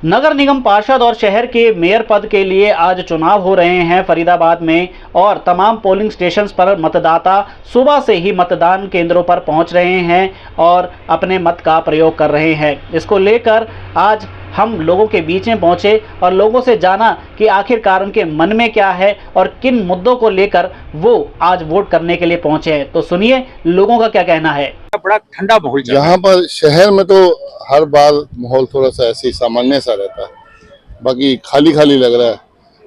नगर निगम पार्षद और शहर के मेयर पद के लिए आज चुनाव हो रहे हैं फरीदाबाद में और तमाम पोलिंग स्टेशंस पर मतदाता सुबह से ही मतदान केंद्रों पर पहुंच रहे हैं और अपने मत का प्रयोग कर रहे हैं। इसको लेकर आज हम लोगों के बीच में पहुंचे और लोगों से जाना कि आखिरकार उनके मन में क्या है और किन मुद्दों को लेकर वो आज वोट करने के लिए पहुंचे हैं। तो सुनिए लोगों का क्या कहना है। बड़ा ठंडा माहौल यहाँ पर शहर में तो हर बार माहौल थोड़ा सा ऐसे ही सामान्य सा रहता है, बाकी खाली खाली लग रहा है।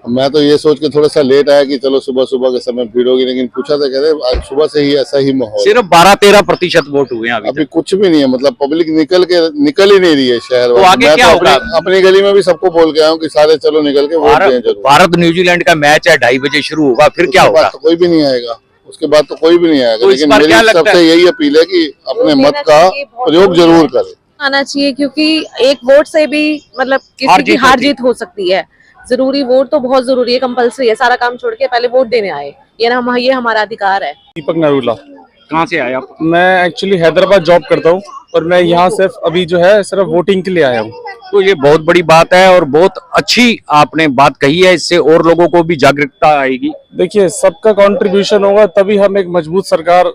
मैं तो ये सोच के थोड़ा सा लेट आया कि चलो सुबह सुबह के समय भीड़ होगी, लेकिन पूछा था कहते आज सुबह से ही ऐसा ही माहौल। सिर्फ 12-13% वोट हुए हैं अभी कुछ भी नहीं है, मतलब पब्लिक निकल ही नहीं रही है शहर। तो आगे क्या होगा? अपनी गली में भी सबको बोल के आया हूँ कि सारे चलो निकल के वोट दें। भारत न्यूजीलैंड का मैच है 2:30 बजे शुरू होगा, फिर क्या होगा? तो कोई भी नहीं आएगा, उसके बाद तो कोई भी नहीं आएगा। तो लेकिन मेरी सबसे यही अपील है कि अपने मत का प्रयोग जरूर करें, आना चाहिए, क्योंकि एक वोट से भी मतलब किसी की हार जीत हो सकती है। जरूरी वोट तो बहुत जरूरी है, कंपल्सरी है। सारा काम छोड़ के पहले वोट देने आए, ये हमारा अधिकार है। दीपक नरूला। कहाँ से आए आप? मैं एक्चुअली हैदराबाद जॉब करता हूँ और मैं यहाँ सिर्फ अभी जो है सिर्फ वोटिंग के लिए आया हूँ। तो ये बहुत बड़ी बात है और बहुत अच्छी आपने बात कही है, इससे और लोगों को भी जागरूकता आएगी। देखिए, सबका कंट्रीब्यूशन होगा तभी हम एक मजबूत सरकार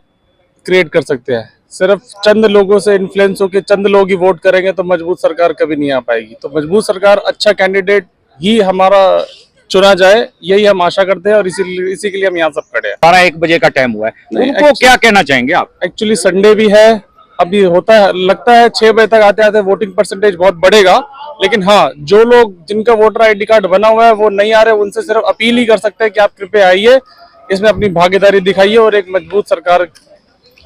क्रिएट कर सकते हैं। सिर्फ चंद लोगों से इन्फ्लुएंस होकर चंद लोग ही वोट करेंगे तो मजबूत सरकार कभी नहीं आ पाएगी। तो मजबूत सरकार, अच्छा कैंडिडेट ही हमारा चुना जाए, यही हम आशा करते हैं और इसी के लिए हम यहाँ सब खड़े हैं। 12-1 बजे का टाइम हुआ है, उनको क्या कहना चाहेंगे आप? एक्चुअली संडे भी है, अभी होता है, लगता है 6 बजे तक आते आते वोटिंग परसेंटेज बहुत बढ़ेगा। लेकिन हाँ, जो लोग जिनका वोटर ID कार्ड बना हुआ है वो नहीं आ रहे, उनसे सिर्फ अपील ही कर सकते हैं कि आप कृपया आइए, इसमें अपनी भागीदारी दिखाइए और एक मजबूत सरकार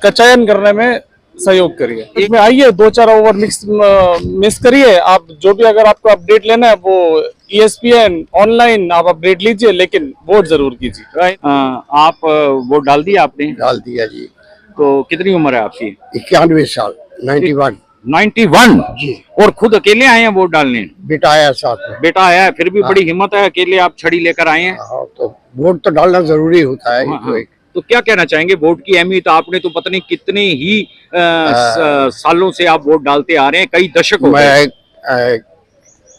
का चयन करने में सहयोग करिए। इसमें आइए, 2-4 ओवर मिस करिए। आप जो भी अगर आपको अपडेट लेना है वो ESPN ऑनलाइन आप अपडेट लीजिए, लेकिन वोट जरूर कीजिए। आप वोट डाल दिया आपने? डाल दिया जी। तो कितनी उम्र है आपकी? 91 साल। 91 जी। और खुद अकेले आए हैं वोट डालने? बेटा आया साथ में। बेटा आया है, फिर भी बड़ी हिम्मत है, अकेले आप छड़ी लेकर आए हैं। हाँ, तो वोट तो डालना जरूरी होता है। तो क्या कहना चाहेंगे? वोट की अहमियत आपने तो पता नहीं कितने ही सालों से आप वोट डालते आ रहे हैं, कई दशक हो गए। मैं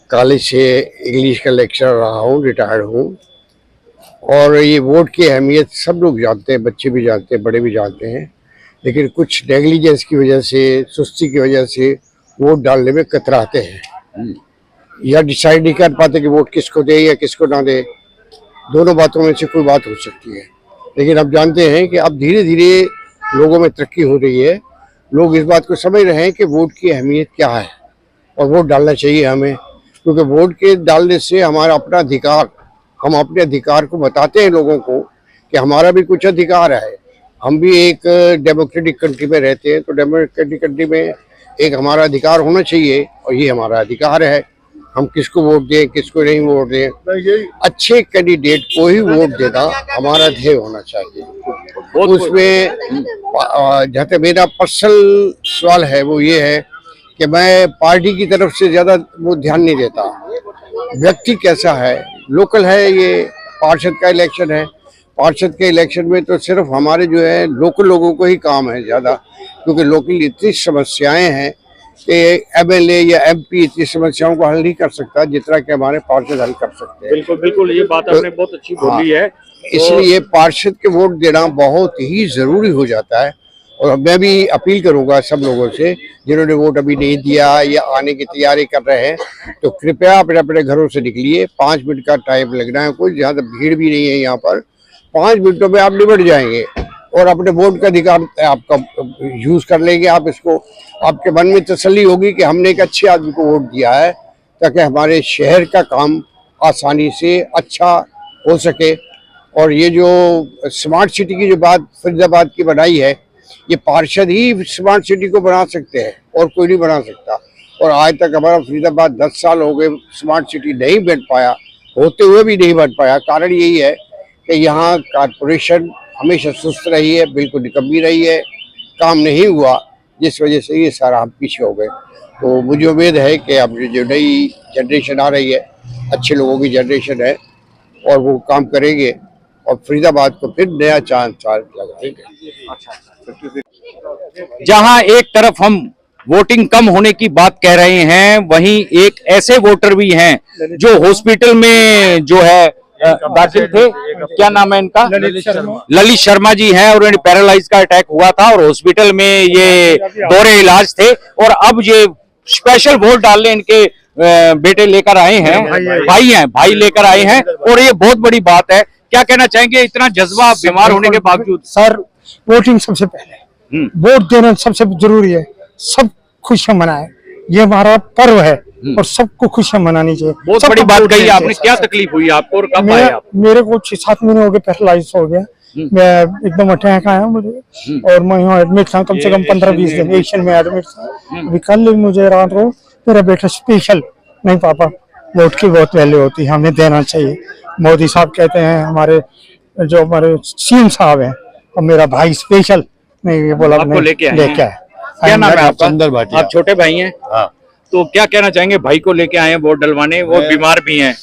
कॉलेज से इंग्लिश का लेक्चरर रहा हूँ, रिटायर्ड हूँ, और ये वोट की अहमियत सब लोग जानते हैं, बच्चे भी जानते हैं, बड़े भी जानते हैं। लेकिन कुछ नेग्लिजेंस की वजह से, सुस्ती की वजह से वोट डालने में कतराते हैं या डिसाइड नहीं कर पाते कि वोट किसको दे या किसको ना दे। दोनों बातों में से कोई बात हो सकती है। लेकिन अब जानते हैं कि अब धीरे धीरे लोगों में तरक्की हो रही है, लोग इस बात को समझ रहे हैं कि वोट की अहमियत क्या है और वोट डालना चाहिए हमें, क्योंकि वोट के डालने से हमारा अपना अधिकार, हम अपने अधिकार को बताते हैं लोगों को कि हमारा भी कुछ अधिकार है। हम भी एक डेमोक्रेटिक कंट्री में रहते हैं, तो डेमोक्रेटिक कंट्री में एक हमारा अधिकार होना चाहिए और ये हमारा अधिकार है। हम किसको वोट दें, किसको नहीं वोट दें, अच्छे कैंडिडेट को ही वोट देना हमारा ध्येय होना चाहिए। उसमें जहाँ तक मेरा पर्सनल सवाल है वो ये है कि मैं पार्टी की तरफ से ज़्यादा वो ध्यान नहीं देता। व्यक्ति कैसा है, लोकल है, ये पार्षद का इलेक्शन है। पार्षद के इलेक्शन में तो सिर्फ हमारे जो है लोकल लोगों को ही काम है ज़्यादा, क्योंकि लोकल इतनी समस्याएं हैं कि MLA या MP इतनी समस्याओं को हल नहीं कर सकता जितना कि हमारे पार्षद हल कर सकते हैं। बिल्कुल बिल्कुल, ये बात आपने बहुत अच्छी बोली है। इसलिए पार्षद के वोट देना बहुत ही जरूरी हो जाता है। और मैं भी अपील करूंगा सब लोगों से जिन्होंने वोट अभी नहीं दिया या आने की तैयारी कर रहे हैं, तो कृपया अपने अपने घरों से निकलिए। 5 मिनट का टाइम लगना है, कोई ज़्यादा भीड़ भी नहीं है यहाँ पर। 5 मिनटों में आप निपट जाएंगे और अपने वोट का अधिकार आपका यूज कर लेंगे। आप इसको, आपके मन में तसल्ली होगी कि हमने एक अच्छे आदमी को वोट दिया है ताकि हमारे शहर का काम आसानी से अच्छा हो सके। और ये जो स्मार्ट सिटी की जो बात फरीदाबाद की बनाई है, ये पार्षद ही स्मार्ट सिटी को बना सकते हैं और कोई नहीं बना सकता। और आज तक हमारा फरीदाबाद 10 साल हो गए स्मार्ट सिटी नहीं बन पाया, होते हुए भी नहीं बन पाया। कारण यही है कि यहाँ कारपोरेशन हमेशा सुस्त रही है, बिल्कुल निकम्मी रही है, काम नहीं हुआ, जिस वजह से ये सारा हम पीछे हो गए। तो मुझे उम्मीद है कि अब जो नई जनरेशन आ रही है, अच्छे लोगों की जनरेशन है और वो काम करेंगे और फरीदाबाद को फिर नया चांद लगाएंगे। जहां एक तरफ हम वोटिंग कम होने की बात कह रहे हैं, वहीं एक ऐसे वोटर भी हैं जो हॉस्पिटल में जो है दाखिल थे, क्या नाम है इनका, ललित शर्मा जी हैं, और उन्हें पैरालाइज का अटैक हुआ था और हॉस्पिटल में ये दौरे इलाज थे, और अब ये स्पेशल वोट डालने इनके बेटे लेकर आए हैं, भाई लेकर आए हैं, और ये बहुत बड़ी बात है। क्या कहना चाहेंगे, इतना जज्बा बीमार होने के बावजूद? सर, वोटिंग सबसे पहले, वोट देना सबसे जरूरी है, सब खुशियां मनाए, ये हमारा पर्व है और सबको खुशियां मनानी चाहिए। बहुत बड़ी बात कही आपने। क्या तकलीफ हुई आपको और कब आए आप? मेरे को 6-7 महीने हो गए, पैरालाइज हो गया, मैं एकदम अटैक आया मुझे, और मैं यहाँ एडमिट था कम से कम 15-20 दिन एशियन में एडमिट था। अभी कल मुझे रात को मेरा बेटा स्पेशल, नहीं पापा वोट की बहुत वैल्यू होती है, हमें देना चाहिए। मोदी साहब कहते हैं, हमारे जो हमारे सीएम साहब हैं, और मेरा भाई स्पेशल नहीं, ये बोला आपको लेके आए। क्या नाम है आपका? चंदर भाटिया। आप छोटे भाई हैं? हाँ। तो क्या कहना चाहेंगे, भाई को लेके आए हैं वोट डलवाने, वो बीमार भी हैं?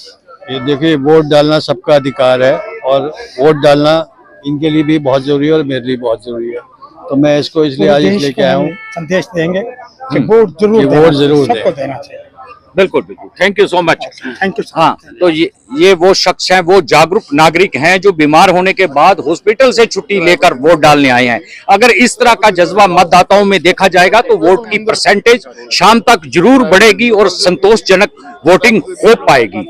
ये देखिए, वोट डालना सबका अधिकार है, और वोट डालना इनके लिए भी बहुत जरूरी है और मेरे लिए बहुत जरूरी है। तो मैं इसको इसलिए आज लेके आया हूँ, संदेश देंगे कि वोट जरूर सबको देना चाहिए। बिल्कुल बिल्कुल, thank you so much. Thank you. हाँ, तो ये वो शख्स हैं, वो जागरूक नागरिक हैं जो बीमार होने के बाद हॉस्पिटल से छुट्टी लेकर वोट डालने आए हैं। अगर इस तरह का जज्बा मतदाताओं में देखा जाएगा तो वोट की परसेंटेज शाम तक जरूर बढ़ेगी और संतोषजनक वोटिंग हो पाएगी।